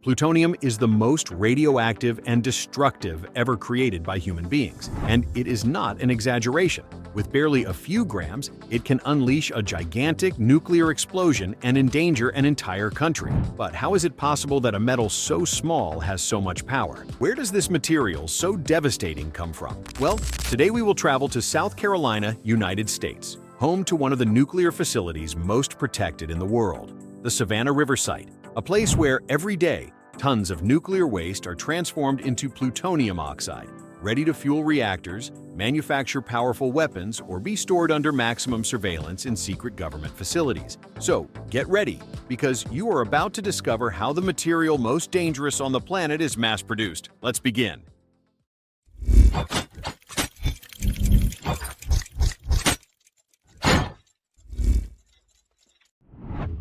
Plutonium is the most radioactive and destructive ever created by human beings, and it is not an exaggeration. With barely a few grams, it can unleash a gigantic nuclear explosion and endanger an entire country. But how is it possible that a metal so small has so much power? Where does this material so devastating come from? Well, today we will travel to South Carolina, United States, home to one of the nuclear facilities most protected in the world, the Savannah River Site, a place where every day tons of nuclear waste are transformed into plutonium oxide, ready to fuel reactors, manufacture powerful weapons, or be stored under maximum surveillance in secret government facilities. So get ready, because you are about to discover how the material most dangerous on the planet is mass-produced. Let's begin.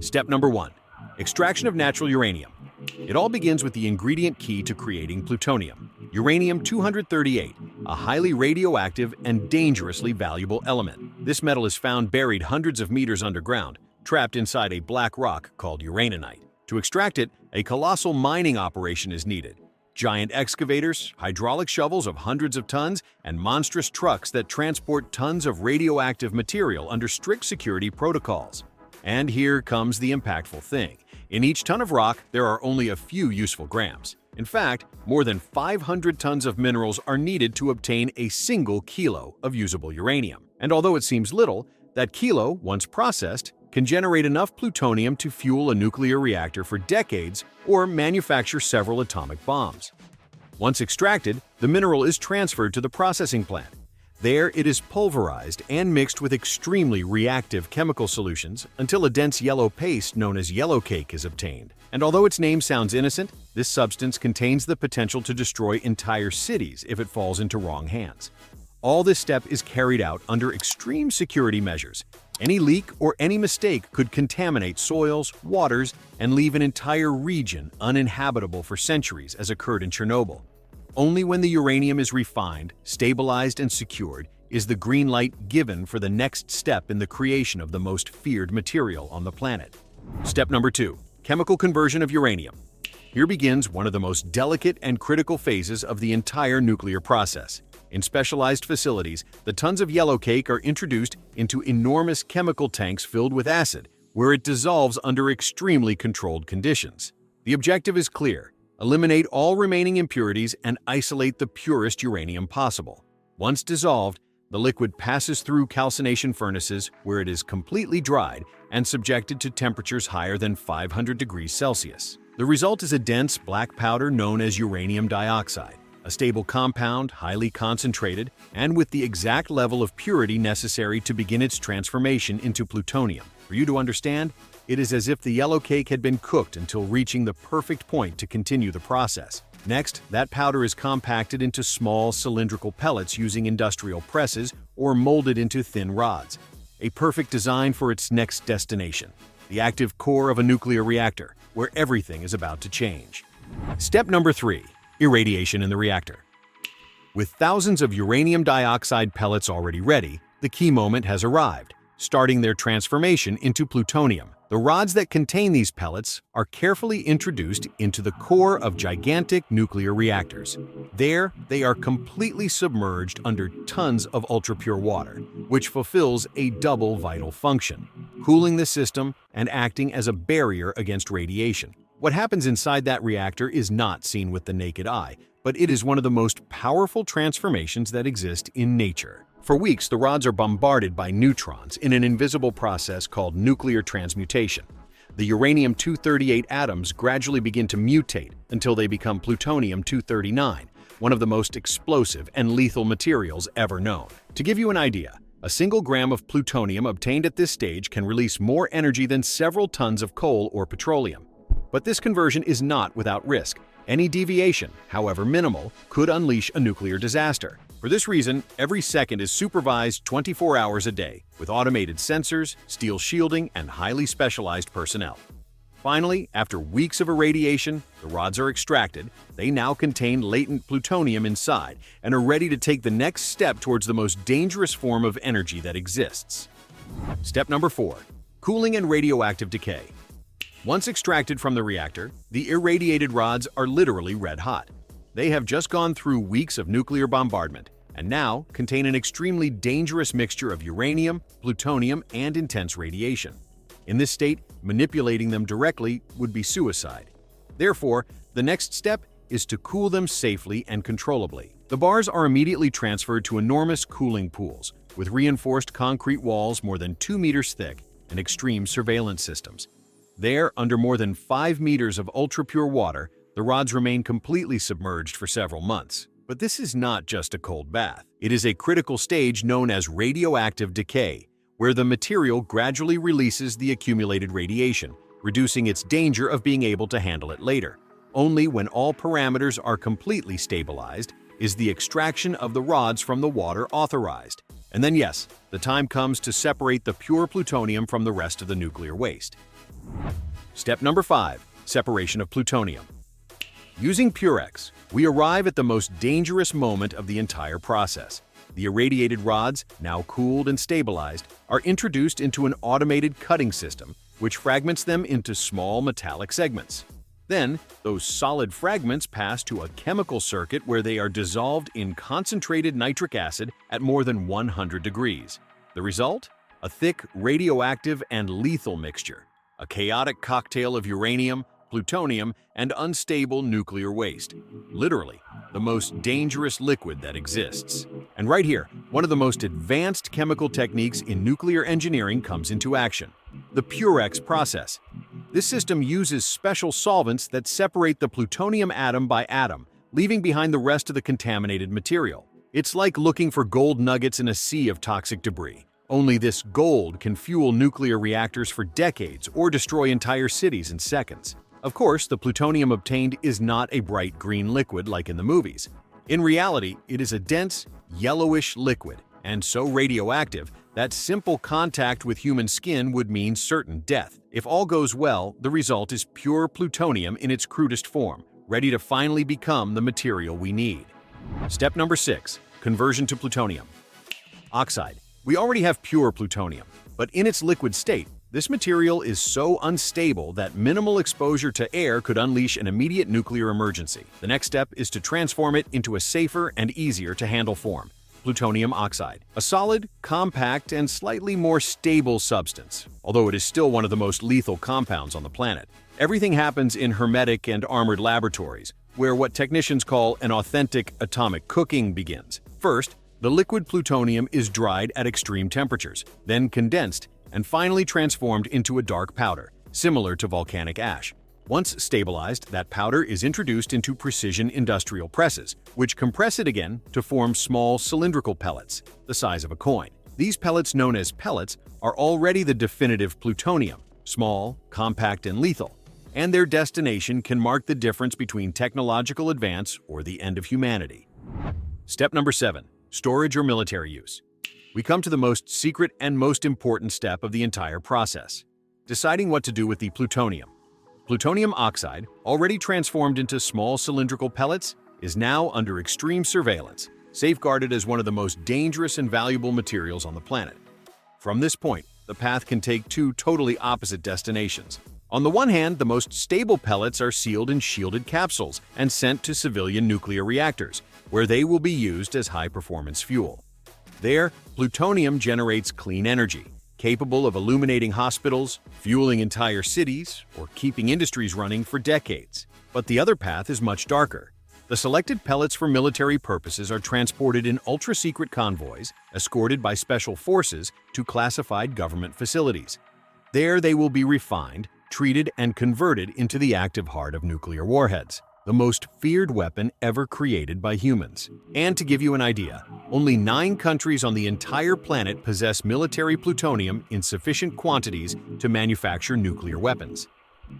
Step number 1. Extraction of natural uranium. It all begins with the ingredient key to creating plutonium, uranium-238, a highly radioactive and dangerously valuable element. This metal is found buried hundreds of meters underground, trapped inside a black rock called uraninite. To extract it, a colossal mining operation is needed. Giant excavators, hydraulic shovels of hundreds of tons, and monstrous trucks that transport tons of radioactive material under strict security protocols. And here comes the impactful thing. In each ton of rock, there are only a few useful grams. In fact, more than 500 tons of minerals are needed to obtain a single kilo of usable uranium. And although it seems little, that kilo, once processed, can generate enough plutonium to fuel a nuclear reactor for decades or manufacture several atomic bombs. Once extracted, the mineral is transferred to the processing plant. There, it is pulverized and mixed with extremely reactive chemical solutions until a dense yellow paste known as yellow cake is obtained. And although its name sounds innocent, this substance contains the potential to destroy entire cities if it falls into wrong hands. All this step is carried out under extreme security measures. Any leak or any mistake could contaminate soils, waters, and leave an entire region uninhabitable for centuries, as occurred in Chernobyl. Only when the uranium is refined, stabilized, and secured is the green light given for the next step in the creation of the most feared material on the planet. Step number 2. Chemical conversion of uranium. Here begins one of the most delicate and critical phases of the entire nuclear process. In specialized facilities, the tons of yellow cake are introduced into enormous chemical tanks filled with acid, where it dissolves under extremely controlled conditions. The objective is clear: eliminate all remaining impurities and isolate the purest uranium possible. Once dissolved, the liquid passes through calcination furnaces where it is completely dried and subjected to temperatures higher than 500 degrees Celsius. The result is a dense black powder known as uranium dioxide, a stable compound, highly concentrated, and with the exact level of purity necessary to begin its transformation into plutonium. For you to understand, it is as if the yellow cake had been cooked until reaching the perfect point to continue the process. Next, that powder is compacted into small cylindrical pellets using industrial presses or molded into thin rods. A perfect design for its next destination, the active core of a nuclear reactor, where everything is about to change. Step number 3. Irradiation in the reactor. With thousands of uranium dioxide pellets already ready, the key moment has arrived, starting their transformation into plutonium. The rods that contain these pellets are carefully introduced into the core of gigantic nuclear reactors. There, they are completely submerged under tons of ultrapure water, which fulfills a double vital function: cooling the system and acting as a barrier against radiation. What happens inside that reactor is not seen with the naked eye, but it is one of the most powerful transformations that exist in nature. For weeks, the rods are bombarded by neutrons in an invisible process called nuclear transmutation. The uranium-238 atoms gradually begin to mutate until they become plutonium-239, one of the most explosive and lethal materials ever known. To give you an idea, a single gram of plutonium obtained at this stage can release more energy than several tons of coal or petroleum. But this conversion is not without risk. Any deviation, however minimal, could unleash a nuclear disaster. For this reason, every second is supervised 24 hours a day, with automated sensors, steel shielding, and highly specialized personnel. Finally, after weeks of irradiation, the rods are extracted. They now contain latent plutonium inside and are ready to take the next step towards the most dangerous form of energy that exists. Step number 4. Cooling and radioactive decay. Once extracted from the reactor, the irradiated rods are literally red hot. They have just gone through weeks of nuclear bombardment and now contain an extremely dangerous mixture of uranium, plutonium, and intense radiation. In this state, manipulating them directly would be suicide. Therefore, the next step is to cool them safely and controllably. The bars are immediately transferred to enormous cooling pools with reinforced concrete walls more than 2 meters thick and extreme surveillance systems. There, under more than 5 meters of ultra-pure water, the rods remain completely submerged for several months. But this is not just a cold bath. It is a critical stage known as radioactive decay, where the material gradually releases the accumulated radiation, reducing its danger of being able to handle it later. Only when all parameters are completely stabilized is the extraction of the rods from the water authorized. And then yes, the time comes to separate the pure plutonium from the rest of the nuclear waste. Step number 5. Separation of plutonium. Using Purex, we arrive at the most dangerous moment of the entire process. The irradiated rods, now cooled and stabilized, are introduced into an automated cutting system, which fragments them into small metallic segments. Then, those solid fragments pass to a chemical circuit where they are dissolved in concentrated nitric acid at more than 100 degrees. The result? A thick, radioactive, and lethal mixture. A chaotic cocktail of uranium, plutonium, and unstable nuclear waste. Literally, the most dangerous liquid that exists. And right here, one of the most advanced chemical techniques in nuclear engineering comes into action: the Purex process. This system uses special solvents that separate the plutonium atom by atom, leaving behind the rest of the contaminated material. It's like looking for gold nuggets in a sea of toxic debris. Only this gold can fuel nuclear reactors for decades or destroy entire cities in seconds. Of course, the plutonium obtained is not a bright green liquid like in the movies. In reality, it is a dense, yellowish liquid, and so radioactive that simple contact with human skin would mean certain death. If all goes well, the result is pure plutonium in its crudest form, ready to finally become the material we need. Step number 6. Conversion to plutonium. Oxide. We already have pure plutonium, but in its liquid state, this material is so unstable that minimal exposure to air could unleash an immediate nuclear emergency. The next step is to transform it into a safer and easier to handle form: plutonium oxide. A solid, compact, and slightly more stable substance, although it is still one of the most lethal compounds on the planet. Everything happens in hermetic and armored laboratories, where what technicians call an authentic atomic cooking begins. First, the liquid plutonium is dried at extreme temperatures, then condensed, and finally transformed into a dark powder, similar to volcanic ash. Once stabilized, that powder is introduced into precision industrial presses, which compress it again to form small cylindrical pellets, the size of a coin. These pellets, known as pellets, are already the definitive plutonium, small, compact, and lethal, and their destination can mark the difference between technological advance or the end of humanity. Step number 7. Storage or military use. We come to the most secret and most important step of the entire process: deciding what to do with the plutonium. Plutonium oxide, already transformed into small cylindrical pellets, is now under extreme surveillance, safeguarded as one of the most dangerous and valuable materials on the planet. From this point, the path can take two totally opposite destinations. On the one hand, the most stable pellets are sealed in shielded capsules and sent to civilian nuclear reactors, where they will be used as high-performance fuel. There, plutonium generates clean energy, capable of illuminating hospitals, fueling entire cities, or keeping industries running for decades. But the other path is much darker. The selected pellets for military purposes are transported in ultra-secret convoys, escorted by special forces to classified government facilities. There they will be refined, treated, and converted into the active heart of nuclear warheads, the most feared weapon ever created by humans. And to give you an idea, only 9 countries on the entire planet possess military plutonium in sufficient quantities to manufacture nuclear weapons.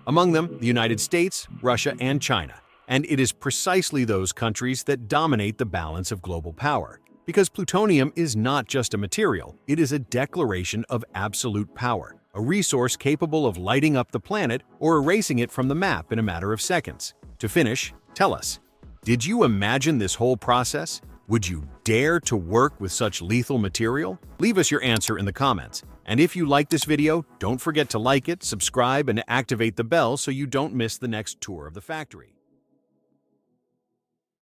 Among them, the United States, Russia, and China. And it is precisely those countries that dominate the balance of global power. Because plutonium is not just a material, it is a declaration of absolute power, a resource capable of lighting up the planet or erasing it from the map in a matter of seconds. To finish, tell us, did you imagine this whole process? Would you dare to work with such lethal material? Leave us your answer in the comments. And if you like this video, don't forget to like it, subscribe, and activate the bell so you don't miss the next tour of the factory.